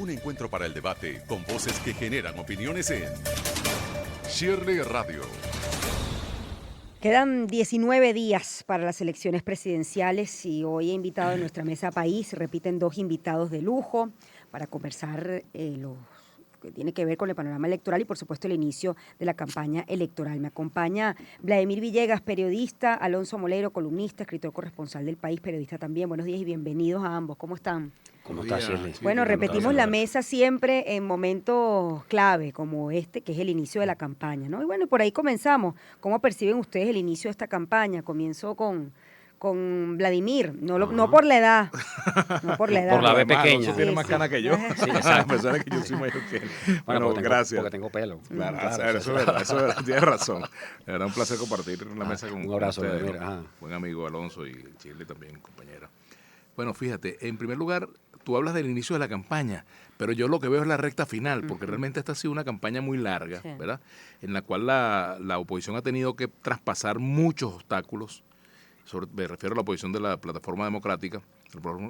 Un encuentro para el debate con voces que generan opiniones en Shirley Radio. Quedan 19 días para las elecciones presidenciales y hoy he invitado en nuestra mesa país, repiten 2 invitados de lujo para conversar lo que tiene que ver con el panorama electoral y por supuesto el inicio de la campaña electoral. Me acompaña Vladimir Villegas, periodista, Alonso Moleiro, columnista, escritor corresponsal del País, periodista también. Buenos días y bienvenidos a ambos. ¿Cómo están? ¿Cómo estás, Shirley? Bueno, repetimos la mesa siempre en momentos clave como este, que es el inicio de la campaña, ¿no? Y bueno, por ahí comenzamos. ¿Cómo perciben ustedes el inicio de esta campaña? Comienzo con Vladimir, no por la edad, no por la edad. Por la B pequeña. Alonso tiene más cana que yo. Sí, exacto. A pesar de que yo soy mayor que él. Bueno, gracias. Porque tengo pelo. Claro, Claro, eso es verdad, tienes razón. Era un placer compartir la mesa con un abrazo, ustedes, Vladimir. ¿no? Buen amigo Alonso y Shirley también, compañera. Bueno, fíjate, en primer lugar, tú hablas del inicio de la campaña, pero yo lo que veo es la recta final, porque realmente esta ha sido una campaña muy larga, Sí. ¿verdad? En la cual la oposición ha tenido que traspasar muchos obstáculos. Me refiero a la oposición de la plataforma democrática,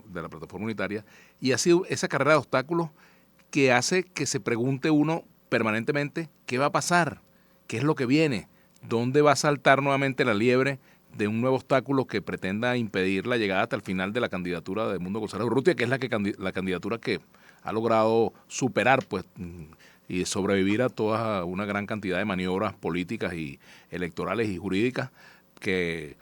de la plataforma unitaria, y ha sido esa carrera de obstáculos que hace que se pregunte uno permanentemente qué va a pasar, qué es lo que viene, dónde va a saltar nuevamente la liebre de un nuevo obstáculo que pretenda impedir la llegada hasta el final de la candidatura de Edmundo González Urrutia, que es la candidatura que ha logrado superar pues y sobrevivir a toda una gran cantidad de maniobras políticas y electorales y jurídicas que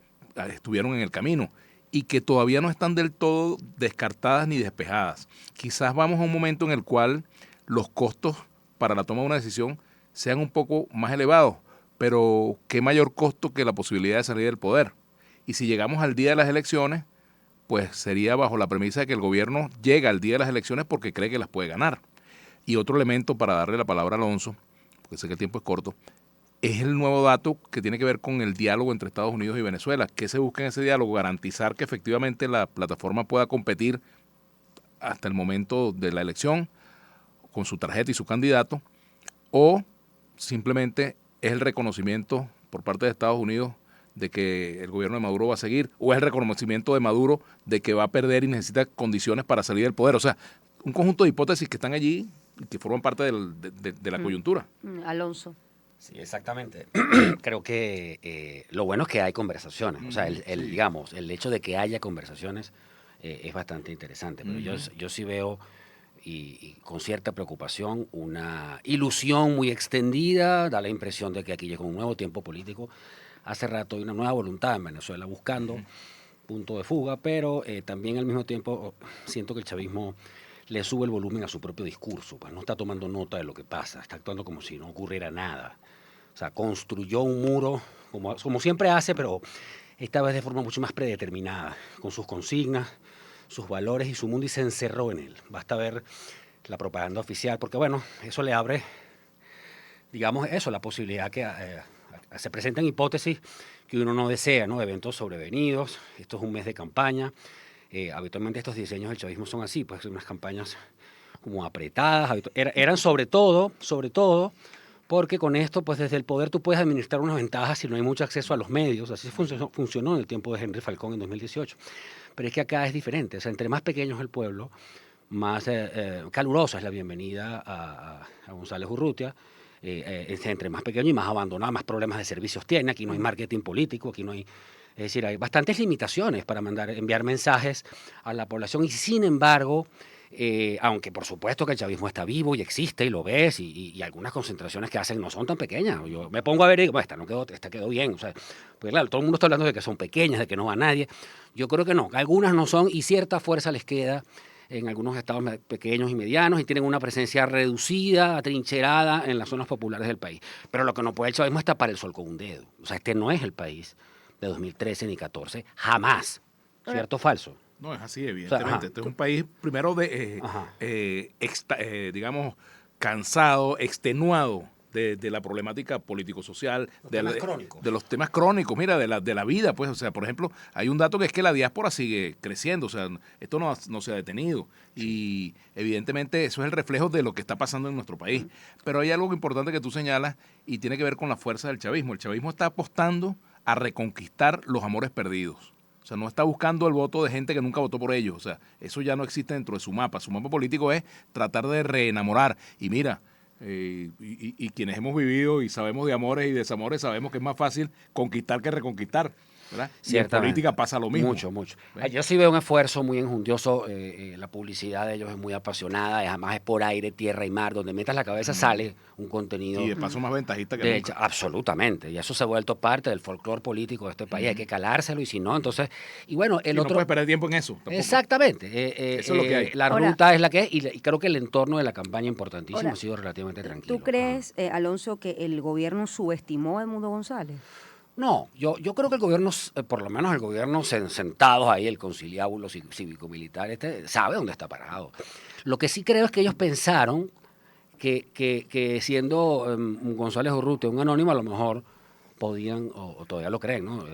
estuvieron en el camino y que todavía no están del todo descartadas ni despejadas. Quizás vamos a un momento en el cual los costos para la toma de una decisión sean un poco más elevados, pero qué mayor costo que la posibilidad de salir del poder. Y si llegamos al día de las elecciones, pues sería bajo la premisa de que el gobierno llega al día de las elecciones porque cree que las puede ganar. Y otro elemento para darle la palabra a Alonso, porque sé que el tiempo es corto, es el nuevo dato que tiene que ver con el diálogo entre Estados Unidos y Venezuela. ¿Qué se busca en ese diálogo? Garantizar que efectivamente la plataforma pueda competir hasta el momento de la elección con su tarjeta y su candidato, o simplemente es el reconocimiento por parte de Estados Unidos de que el gobierno de Maduro va a seguir, o es el reconocimiento de Maduro de que va a perder y necesita condiciones para salir del poder. O sea, un conjunto de hipótesis que están allí y que forman parte de la coyuntura. Alonso. Sí, exactamente. Creo que lo bueno es que hay conversaciones. O sea, digamos, el hecho de que haya conversaciones es bastante interesante. Pero yo sí veo, y con cierta preocupación, una ilusión muy extendida. Da la impresión de que aquí llega un nuevo tiempo político. Hace rato hay una nueva voluntad en Venezuela buscando punto de fuga, pero también al mismo tiempo siento que el chavismo le sube el volumen a su propio discurso, pues no está tomando nota de lo que pasa, está actuando como si no ocurriera nada. O sea, construyó un muro, como siempre hace, pero esta vez de forma mucho más predeterminada, con sus consignas, sus valores y su mundo, y se encerró en él. Basta ver la propaganda oficial, porque bueno, eso le abre, digamos eso, la posibilidad que se presentan hipótesis que uno no desea, ¿no? Eventos sobrevenidos, esto es un mes de campaña. Habitualmente estos diseños del chavismo son así, pues unas campañas como apretadas, eran sobre todo, porque con esto, pues desde el poder tú puedes administrar unas ventajas si no hay mucho acceso a los medios. Así funcionó en el tiempo de Henry Falcón en 2018. Pero es que acá es diferente, o sea, entre más pequeño es el pueblo, más calurosa es la bienvenida a González Urrutia. Entre más pequeño y más abandonado, más problemas de servicios tiene. Aquí no hay marketing político, aquí no hay... Es decir, hay bastantes limitaciones para enviar mensajes a la población y sin embargo, aunque por supuesto que el chavismo está vivo y existe y lo ves y algunas concentraciones que hacen no son tan pequeñas. Yo me pongo a ver y digo, bueno, esta quedó bien. O sea, pues claro, todo el mundo está hablando de que son pequeñas, de que no va nadie. Yo creo que no, algunas no son y cierta fuerza les queda en algunos estados pequeños y medianos y tienen una presencia reducida, atrincherada en las zonas populares del país. Pero lo que no puede el chavismo es tapar el sol con un dedo. O sea, este no es el país de 2013 ni 14, jamás. ¿Cierto o falso? No, es así, evidentemente. O sea, este es un país, primero, digamos, cansado, extenuado de la problemática político-social, de los temas crónicos, mira, de la vida, pues, o sea, por ejemplo, hay un dato que es que la diáspora sigue creciendo, o sea, esto no se ha detenido y evidentemente eso es el reflejo de lo que está pasando en nuestro país. Pero hay algo importante que tú señalas y tiene que ver con la fuerza del chavismo. El chavismo está apostando a reconquistar los amores perdidos. O sea, no está buscando el voto de gente que nunca votó por ellos. O sea, eso ya no existe dentro de su mapa. Su mapa político es tratar de reenamorar. Y mira, y quienes hemos vivido y sabemos de amores y desamores, sabemos que es más fácil conquistar que reconquistar, ¿verdad? Y en política pasa lo mismo. Mucho, mucho. Yo sí veo un esfuerzo muy enjundioso. La publicidad de ellos es muy apasionada. Además es por aire, tierra y mar. Donde metas la cabeza sale un contenido. Y de paso más ventajista que de nunca. hecho, absolutamente. Y eso se ha vuelto parte del folclore político de este país. Hay que calárselo y si no, entonces... Y bueno, el Y otro... no puedes perder tiempo en eso. Tampoco. Exactamente. Eso es lo que hay. La Ahora, ruta es la que es y creo que el entorno de la campaña importantísimo ahora, ha sido relativamente tranquilo. ¿Tú crees, Alonso, que el gobierno subestimó a Edmundo González? No, yo creo que el gobierno, por lo menos el gobierno sentados ahí, el conciliábulo cívico-militar, sabe dónde está parado. Lo que sí creo es que ellos pensaron que siendo González Urrutia un anónimo, a lo mejor podían, o todavía lo creen, ¿no?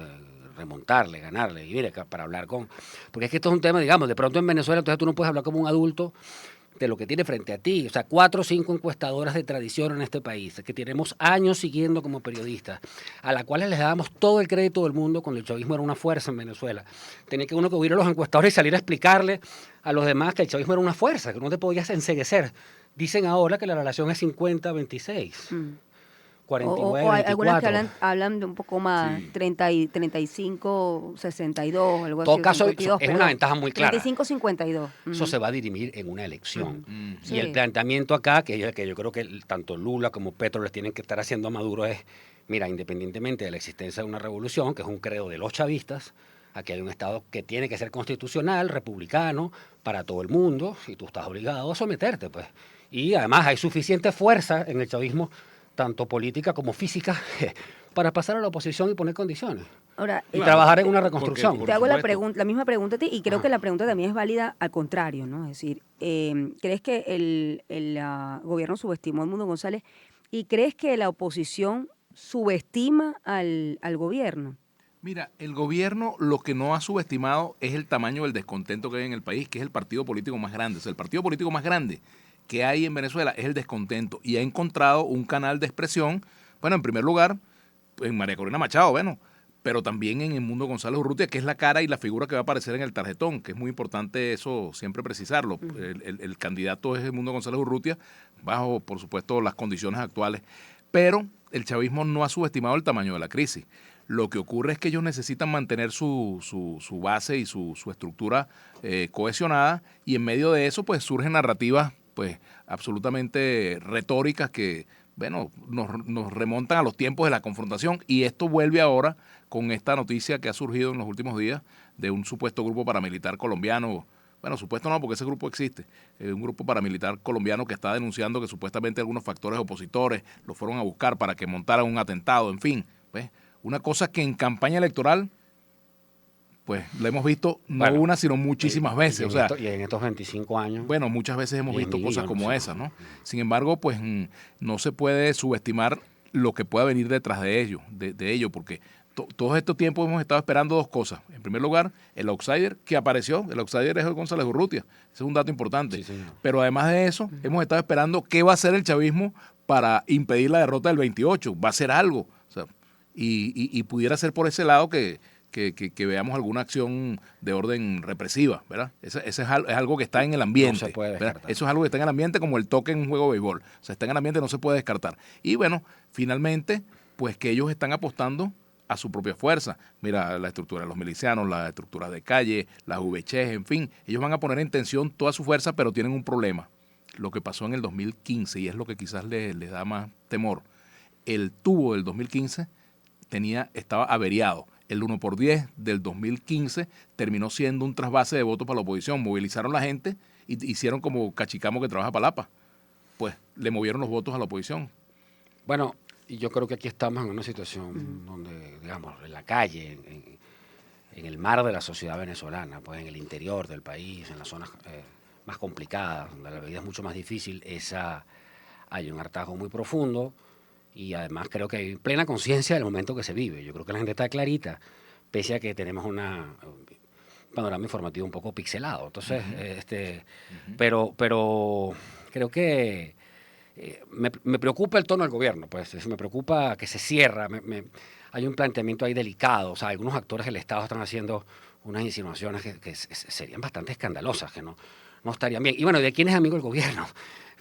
Remontarle, ganarle, y mire, para hablar con... Porque es que esto es un tema, digamos, de pronto en Venezuela, entonces tú no puedes hablar como un adulto de lo que tiene frente a ti. O sea, 4 o 5 encuestadoras de tradición en este país, que tenemos años siguiendo como periodistas, a las cuales les dábamos todo el crédito del mundo cuando el chavismo era una fuerza en Venezuela. Tenía que uno que huir a los encuestadores y salir a explicarle a los demás que el chavismo era una fuerza, que no te podías enceguecer. Dicen ahora que la relación es 50-26. 49, O hay algunas que 24. hablan de un poco más, Sí. 30 y 35, 62, algo En todo así. caso, 52, es pero una ventaja muy clara. 35, 52. Eso se va a dirimir en una elección. Sí. Y el planteamiento acá, que yo creo que tanto Lula como Petro les tienen que estar haciendo a Maduro es, mira, independientemente de la existencia de una revolución, que es un credo de los chavistas, aquí hay un Estado que tiene que ser constitucional, republicano, para todo el mundo, y tú estás obligado a someterte, pues. Y además hay suficiente fuerza en el chavismo, tanto política como física, para pasar a la oposición y poner condiciones. Ahora, Y trabajar en una porque- reconstrucción. por te hago supuesto. la misma pregunta a ti y creo que la pregunta también es válida al contrario, ¿no? Es decir, ¿crees que el gobierno subestimó a Edmundo González y crees que la oposición subestima al gobierno? Mira, el gobierno lo que no ha subestimado es el tamaño del descontento que hay en el país, que es el partido político más grande. O sea, el partido político más grande que hay en Venezuela es el descontento y ha encontrado un canal de expresión, bueno, en primer lugar, en María Corina Machado, bueno, pero también en Edmundo González Urrutia, que es la cara y la figura que va a aparecer en el tarjetón, que es muy importante eso siempre precisarlo. El candidato es Edmundo González Urrutia, bajo, por supuesto, las condiciones actuales, pero el chavismo no ha subestimado el tamaño de la crisis. Lo que ocurre es que ellos necesitan mantener su base y su estructura cohesionada y en medio de eso pues surgen narrativas pues absolutamente retóricas que bueno, nos remontan a los tiempos de la confrontación y esto vuelve ahora con esta noticia que ha surgido en los últimos días de un supuesto grupo paramilitar colombiano. Bueno, supuesto no, porque ese grupo existe. Un grupo paramilitar colombiano que está denunciando que supuestamente algunos factores opositores lo fueron a buscar para que montaran un atentado, en fin. ¿Ves? Una cosa que en campaña electoral, pues la hemos visto no Bueno, una, sino muchísimas veces. O sea, Y en estos 25 años... bueno, muchas veces hemos 10 visto mil cosas millones, como sí. esas, ¿no? Sin embargo, pues no se puede subestimar lo que pueda venir detrás de ello, de ello, porque todos estos tiempos hemos estado esperando dos cosas. En primer lugar, el outsider que apareció, el outsider es González Urrutia, ese es un dato importante. Sí, señor. Pero además de eso, hemos estado esperando qué va a hacer el chavismo para impedir la derrota del 28, va a hacer algo, o sea, y pudiera ser por ese lado que veamos alguna acción de orden represiva, ¿verdad? Ese es algo que está en el ambiente. No se puede ¿verdad? descartar. Eso es algo que está en el ambiente como el toque en un juego de béisbol. O sea, está en el ambiente, no se puede descartar. Y bueno, finalmente, pues que ellos están apostando a su propia fuerza. Mira, la estructura de los milicianos, la estructura de calle, las VCs, en fin. Ellos van a poner en tensión toda su fuerza, pero tienen un problema. Lo que pasó en el 2015, y es lo que quizás les da más temor. El tubo del 2015 estaba averiado. El 1x10 del 2015 terminó siendo un trasvase de votos para la oposición. Movilizaron la gente y hicieron como Cachicamo que trabaja para Lapa. Pues le movieron los votos a la oposición. Bueno, y yo creo que aquí estamos en una situación donde, digamos, en la calle, en el mar de la sociedad venezolana, pues en el interior del país, en las zonas más complicadas, donde la vida es mucho más difícil, hay un hartazgo muy profundo y además creo que hay plena conciencia del momento que se vive. Yo creo que la gente está clarita, pese a que tenemos un panorama informativo un poco pixelado. Entonces, pero creo que me preocupa el tono del gobierno, pues me preocupa que se cierra, hay un planteamiento ahí delicado, o sea, algunos actores del Estado están haciendo unas insinuaciones que serían bastante escandalosas, que no estarían bien. Y bueno, ¿de quién es amigo el gobierno?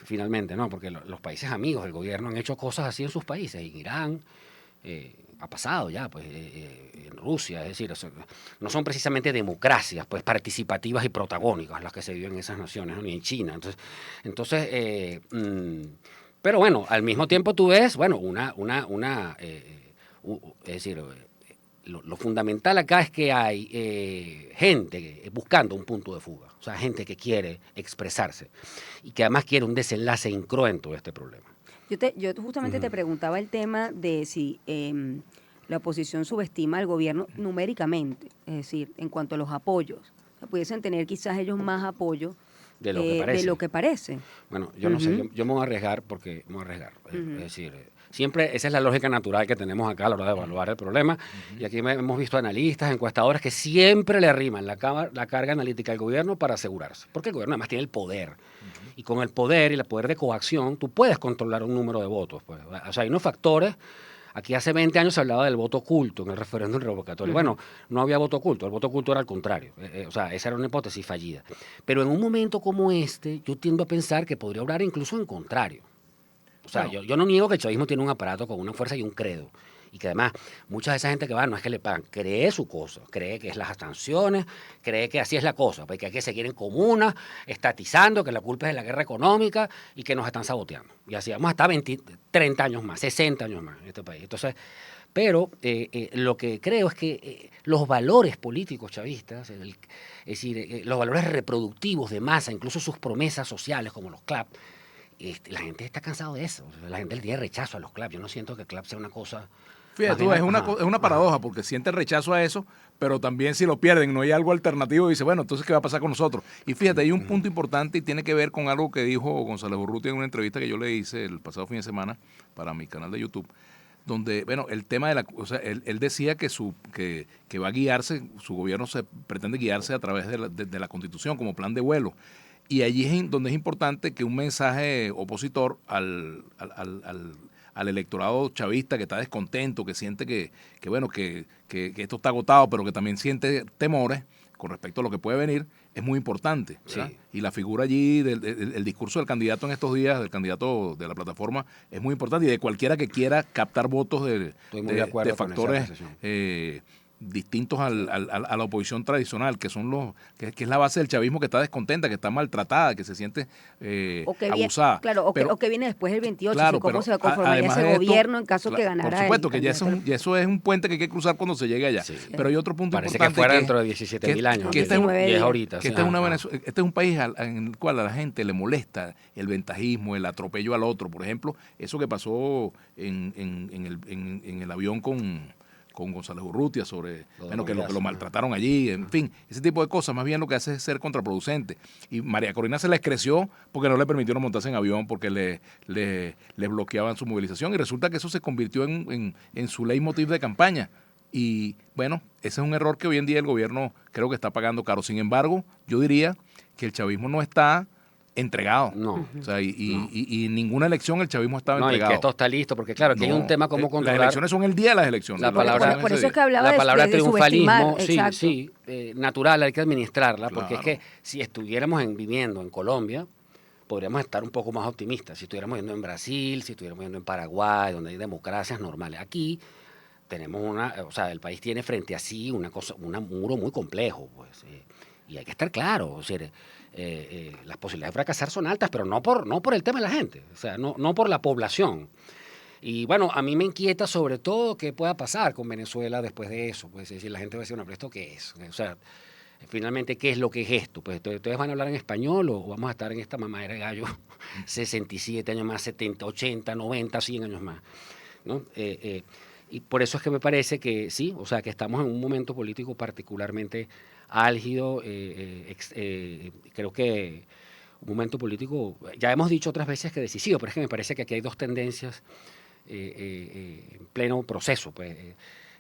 Finalmente, ¿no? Porque los países amigos del gobierno han hecho cosas así en sus países. En Irán ha pasado ya, pues, en Rusia. Es decir, no son precisamente democracias, pues, participativas y protagónicas las que se viven en esas naciones, ¿no? Ni en China. Pero bueno, al mismo tiempo tú ves, bueno, es decir, lo fundamental acá es que hay gente buscando un punto de fuga, o sea, gente que quiere expresarse y que además quiere un desenlace incruento de este problema. Yo justamente te preguntaba el tema de si la oposición subestima al gobierno numéricamente, es decir, en cuanto a los apoyos. O sea, pudiesen tener quizás ellos más apoyo De lo que parece. Bueno, yo no sé, yo me voy a arriesgar porque me voy a arriesgar. Es decir, siempre esa es la lógica natural que tenemos acá a la hora de evaluar el problema. Y aquí hemos visto analistas, encuestadores que siempre le arriman la carga analítica al gobierno para asegurarse. Porque el gobierno además tiene el poder. Y con el poder y el poder de coacción, tú puedes controlar un número de votos. Pues. O sea, hay unos factores. Aquí hace 20 años se hablaba del voto oculto en el referéndum revocatorio. Bueno, no había voto oculto, el voto oculto era al contrario. O sea, esa era una hipótesis fallida. Pero en un momento como este, yo tiendo a pensar que podría obrar incluso en contrario. O sea, yo no niego que el chavismo tiene un aparato con una fuerza y un credo. Y que además, mucha de esa gente que va no es que le pagan, cree su cosa, cree que es las sanciones, cree que así es la cosa, porque hay que seguir en comunas, estatizando, que la culpa es de la guerra económica y que nos están saboteando. Y así vamos hasta 30 años más, 60 años más en este país. Entonces, pero lo que creo es que los valores políticos chavistas, es decir, los valores reproductivos de masa, incluso sus promesas sociales como los CLAP, la gente está cansado de eso. La gente le tiene rechazo a los CLAP. Yo no siento que el CLAP sea una cosa... Fíjate, es una paradoja, porque siente rechazo a eso, pero también si lo pierden, no hay algo alternativo, y dice, bueno, entonces, ¿qué va a pasar con nosotros? Y fíjate, hay un punto importante y tiene que ver con algo que dijo González Urrutia en una entrevista que yo le hice el pasado fin de semana para mi canal de YouTube, donde, bueno, el tema de o sea, él decía que va a guiarse, su gobierno pretende guiarse a través de la Constitución como plan de vuelo. Y allí es donde es importante que un mensaje opositor al electorado chavista que está descontento, que siente que esto está agotado, pero que también siente temores con respecto a lo que puede venir, es muy importante. Sí. Y la figura allí, el discurso del candidato en estos días, del candidato de la plataforma, es muy importante, y de cualquiera que quiera captar votos de factores distintos a la oposición tradicional, que son que es la base del chavismo, que está descontenta, que está maltratada, que se siente abusada. Claro, o que viene después del 28, claro, cómo se va a conformar ese gobierno en caso que ganara. Por supuesto, que eso es un puente que hay que cruzar cuando se llegue allá. Sí. Pero hay otro punto Parece importante. Que fuera dentro de 17.000 años. Que este es ahorita. Que este es un país en el cual a la gente le molesta el ventajismo, el atropello al otro. Por ejemplo, eso que pasó en el avión con González Urrutia sobre, que lo maltrataron allí, en fin, ese tipo de cosas más bien lo que hace es ser contraproducente. Y María Corina se les creció porque no le permitieron montarse en avión, porque le bloqueaban su movilización, y resulta que eso se convirtió en su leitmotiv de campaña. Y bueno, ese es un error que hoy en día el gobierno creo que está pagando caro. Sin embargo, yo diría que el chavismo no está entregado. No. O sea, y ninguna elección el chavismo estaba entregado. Y que esto está listo, porque claro, que hay un tema como controlar. Las elecciones son el día de las elecciones. Por eso es que hablaba la palabra de triunfalismo, sí, natural, hay que administrarla, Claro. porque es que si estuviéramos viviendo en Colombia, podríamos estar un poco más optimistas. Si estuviéramos viviendo en Brasil, si estuviéramos viviendo en Paraguay, donde hay democracias normales. Aquí tenemos el país tiene frente a sí un muro muy complejo, pues, y hay que estar claro, o sea, las posibilidades de fracasar son altas, pero no por el tema de la gente, o sea, no por la población. Y bueno, a mí me inquieta sobre todo qué pueda pasar con Venezuela después de eso. Pues, es decir, la gente va a decir, bueno, pero ¿esto qué es? O sea, finalmente, ¿qué es lo que es esto? Pues, ¿ustedes van a hablar en español o vamos a estar en esta mamadera de gallo 67 años más, 70, 80, 90, 100 años más? ¿No? Y por eso es que me parece que sí, o sea, que estamos en un momento político particularmente álgido, creo que un momento político, ya hemos dicho otras veces que decisivo, pero es que me parece que aquí hay dos tendencias en pleno proceso. Pues,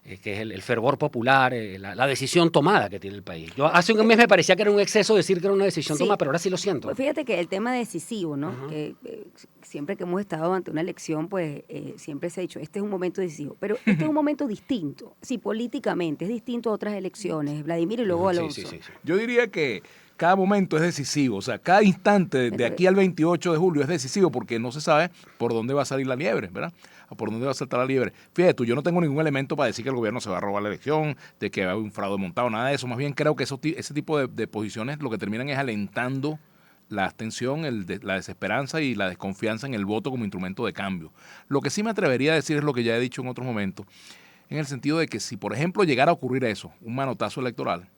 que es el fervor popular, la decisión tomada que tiene el país. Yo hace un mes me parecía que era un exceso decir que era una decisión tomada, pero ahora sí lo siento. Pues fíjate que el tema decisivo, ¿no? Ajá. Que siempre que hemos estado ante una elección, pues siempre se ha dicho, este es un momento decisivo, pero este es un momento distinto, sí, políticamente, es distinto a otras elecciones, Vladimir, y luego Alonso. Sí. Yo diría que cada momento es decisivo, o sea, cada instante de aquí al 28 de julio es decisivo porque no se sabe por dónde va a salir la liebre, ¿verdad? Por dónde va a saltar la liebre. Fíjate tú, yo no tengo ningún elemento para decir que el gobierno se va a robar la elección, de que va a haber un fraude montado, nada de eso. Más bien creo que ese tipo de posiciones lo que terminan es alentando la abstención, la desesperanza y la desconfianza en el voto como instrumento de cambio. Lo que sí me atrevería a decir es lo que ya he dicho en otros momentos, en el sentido de que si, por ejemplo, llegara a ocurrir eso, un manotazo electoral,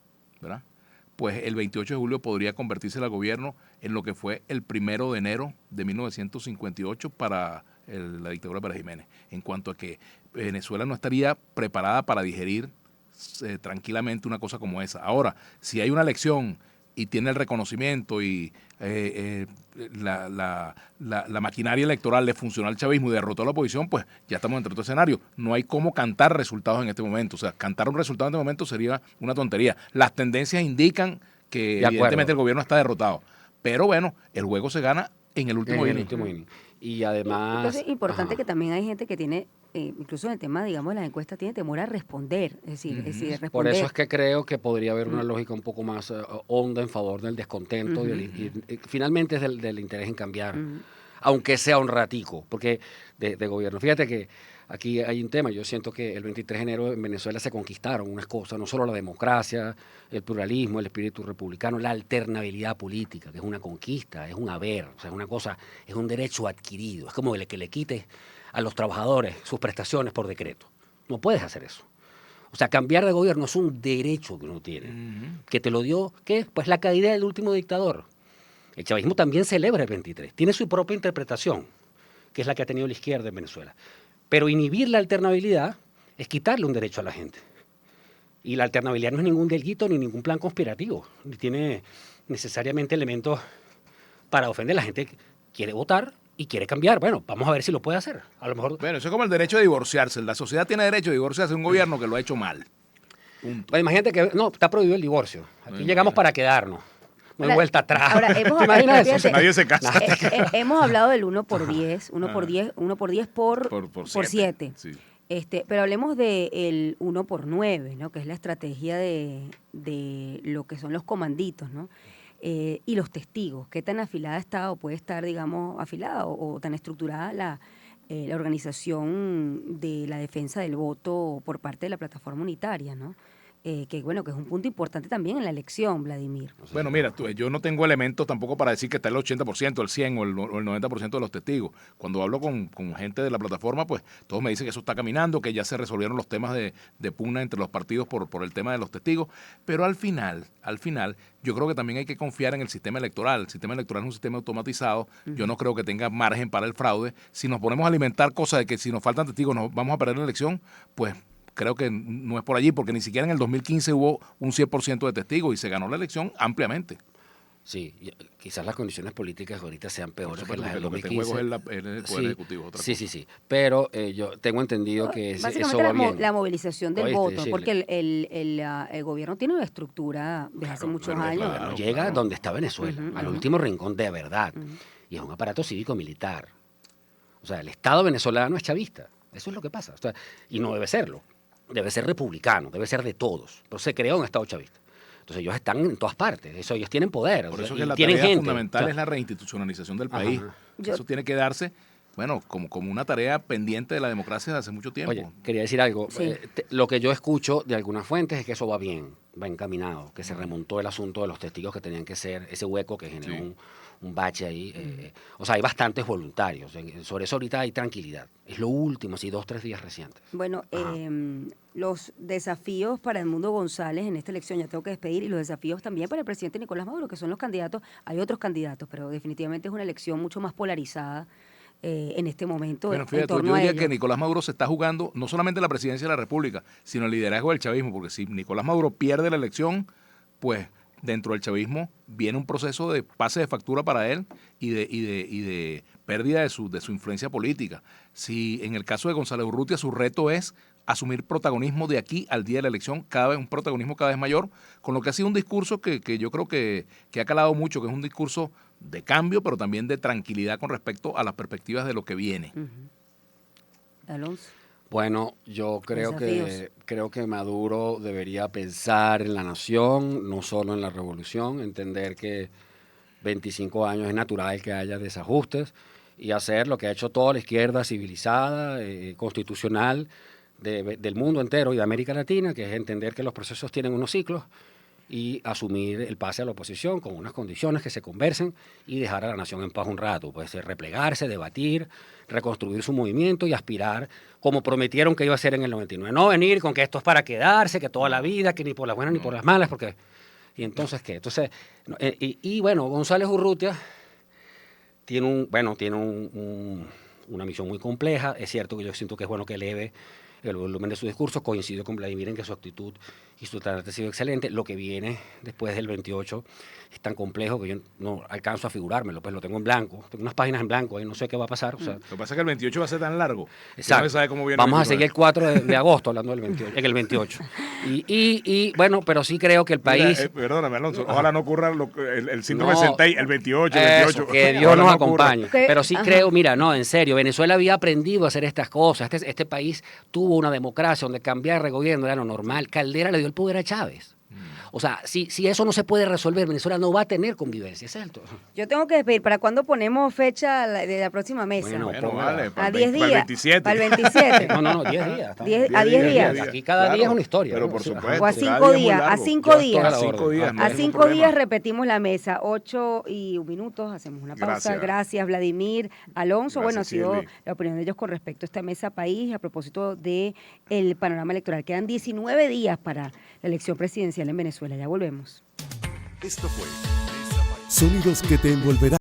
¿verdad?, pues el 28 de julio podría convertirse el gobierno en lo que fue el 1 de enero de 1958 para la dictadura de Pérez Jiménez, en cuanto a que Venezuela no estaría preparada para digerir tranquilamente una cosa como esa. Ahora, si hay una elección y tiene el reconocimiento y la maquinaria electoral le funcionó al chavismo y derrotó a la oposición, pues ya estamos dentro de otro escenario. No hay cómo cantar resultados en este momento. O sea, cantar un resultado en este momento sería una tontería. Las tendencias indican que evidentemente el gobierno está derrotado. Pero bueno, el juego se gana en el último inning. Y además... Entonces es importante que también hay gente que tiene, incluso en el tema, digamos, de las encuestas, tiene temor a responder. Es decir, responder. Por eso es que creo que podría haber una lógica un poco más honda en favor del descontento y finalmente es del interés en cambiar, aunque sea un ratico, porque de gobierno. Fíjate que aquí hay un tema, yo siento que el 23 de enero en Venezuela se conquistaron unas cosas, no solo la democracia, el pluralismo, el espíritu republicano, la alternabilidad política, que es una conquista, es un haber, o sea, es una cosa, es un derecho adquirido, es como que le quites a los trabajadores sus prestaciones por decreto. No puedes hacer eso. O sea, cambiar de gobierno es un derecho que uno tiene, que te lo dio, ¿qué? Pues la caída del último dictador. El chavismo también celebra el 23, tiene su propia interpretación, que es la que ha tenido la izquierda en Venezuela. Pero inhibir la alternabilidad es quitarle un derecho a la gente. Y la alternabilidad no es ningún delito ni ningún plan conspirativo, ni tiene necesariamente elementos para ofender. La gente quiere votar y quiere cambiar. Bueno, vamos a ver si lo puede hacer. A lo mejor... Bueno, eso es como el derecho de divorciarse. La sociedad tiene derecho de divorciarse de un gobierno que lo ha hecho mal. Punto. Bueno, imagínate que no, está prohibido el divorcio. Aquí llegamos para quedarnos. No hay vuelta atrás. Ahora, ¿Te imaginas eso? Nadie se casa. Hemos hablado del 1 por 10, 1 por 10, 1 por 10 por 7. Sí. Pero hablemos del 1 por 9, ¿no? Que es la estrategia de lo que son los comanditos, ¿no? Y los testigos. ¿Qué tan afilada está o puede estar, digamos, afilada o tan estructurada la organización de la defensa del voto por parte de la plataforma unitaria, ¿no? Que bueno, que es un punto importante también en la elección, Vladimir. Bueno, mira, yo no tengo elementos tampoco para decir que está el 80%, el 100% o el 90% de los testigos. Cuando hablo con gente de la plataforma, pues todos me dicen que eso está caminando, que ya se resolvieron los temas de pugna entre los partidos por el tema de los testigos. Pero al final, yo creo que también hay que confiar en el sistema electoral. El sistema electoral es un sistema automatizado. Yo no creo que tenga margen para el fraude. Si nos ponemos a alimentar cosas de que si nos faltan testigos nos vamos a perder la elección, pues creo que no es por allí, porque ni siquiera en el 2015 hubo un 100% de testigos y se ganó la elección ampliamente. Sí, quizás las condiciones políticas ahorita sean peores que las del lo que 2015. te juego es el Poder Ejecutivo. Otra cosa. Sí. Pero yo tengo entendido que eso va bien. La movilización del voto, sí, porque el gobierno tiene una estructura desde hace muchos años. Claro, llega donde está Venezuela, al último rincón de verdad. Y es un aparato cívico-militar. O sea, el Estado venezolano es chavista. Eso es lo que pasa. O sea, y no debe serlo. Debe ser republicano, debe ser de todos. Pero se creó un Estado chavista. Entonces ellos están en todas partes, ellos tienen poder. Por eso que la tienen tarea gente. fundamental es la reinstitucionalización del país. Eso tiene que darse, bueno, como una tarea pendiente de la democracia desde hace mucho tiempo. Oye, quería decir algo. Sí. Lo que yo escucho de algunas fuentes es que eso va bien, va encaminado, que se remontó el asunto de los testigos que tenían que ser, ese hueco que generó un bache ahí. O sea, hay bastantes voluntarios. Sobre eso ahorita hay tranquilidad. Es lo último, así 2-3 días recientes. Bueno, los desafíos para Edmundo González en esta elección, ya tengo que despedir, y los desafíos también para el presidente Nicolás Maduro, que son los candidatos. Hay otros candidatos, pero definitivamente es una elección mucho más polarizada en este momento. Bueno, fíjate, yo diría que Nicolás Maduro se está jugando no solamente la presidencia de la República, sino el liderazgo del chavismo, porque si Nicolás Maduro pierde la elección, pues dentro del chavismo viene un proceso de pase de factura para él y de pérdida de su influencia política. Si en el caso de González Urrutia su reto es asumir protagonismo de aquí al día de la elección, un protagonismo cada vez mayor, con lo que ha sido un discurso que yo creo que ha calado mucho, que es un discurso de cambio, pero también de tranquilidad con respecto a las perspectivas de lo que viene. Alonso. Bueno, yo creo Desafíos. que Maduro debería pensar en la nación, no solo en la revolución, entender que 25 años es natural que haya desajustes y hacer lo que ha hecho toda la izquierda civilizada, constitucional del mundo entero y de América Latina, que es entender que los procesos tienen unos ciclos y asumir el pase a la oposición con unas condiciones que se conversen y dejar a la nación en paz un rato. Puede ser replegarse, debatir, reconstruir su movimiento y aspirar, como prometieron que iba a ser en el 99. No venir con que esto es para quedarse, que toda la vida, que ni por las buenas ni por las malas, porque... ¿Y entonces qué? Entonces, bueno, González Urrutia tiene una misión muy compleja. Es cierto que yo siento que es bueno que eleve el volumen de su discurso. Coincido con Vladimir en que su actitud y su trato ha sido excelente. Lo que viene después del 28 es tan complejo que yo no alcanzo a figurármelo, pues lo tengo en blanco. Tengo unas páginas en blanco y no sé qué va a pasar. O sea, Lo que pasa es que el 28 va a ser tan largo. exacto. No se sabe cómo viene Vamos el a seguir el 4 de agosto hablando del 28, en el 28. Y bueno, pero sí creo que el país... Mira, perdóname, Alonso, ojalá no ocurra el síndrome No, de Centey, el 28, el eso, 28. que Dios Ojalá nos no ocurra. acompañe. Pero sí creo, mira, no, en serio, Venezuela había aprendido a hacer estas cosas. Este país tuvo una democracia donde cambiar de gobierno era lo normal. Caldera le dio el poder a Chávez. O sea, si eso no se puede resolver, Venezuela no va a tener convivencia, ¿cierto? Yo tengo que despedir. ¿Para cuándo ponemos fecha de la próxima mesa? Bueno, Bueno, póngala. vale, A 10 para el días. 27. Para el 27. No, 10 días. estamos- 10 a 10 días. Aquí cada día es una historia. Pero ¿no? por O sea, supuesto. O a cada 5 día es muy días. A largo. 5 Yo estoy días. a la A 5 orden. días. no A hay ningún 5 problema. días repetimos la mesa, 8:01, hacemos una pausa. Gracias. Gracias, Vladimir, Alonso. Bueno, ha Gracias, sido Shirley. la opinión de ellos con respecto a esta mesa país, a propósito de el panorama electoral. Quedan 19 días para la elección presidencial en Venezuela. Ya volvemos. Esto fue Sonidos que te envolverán.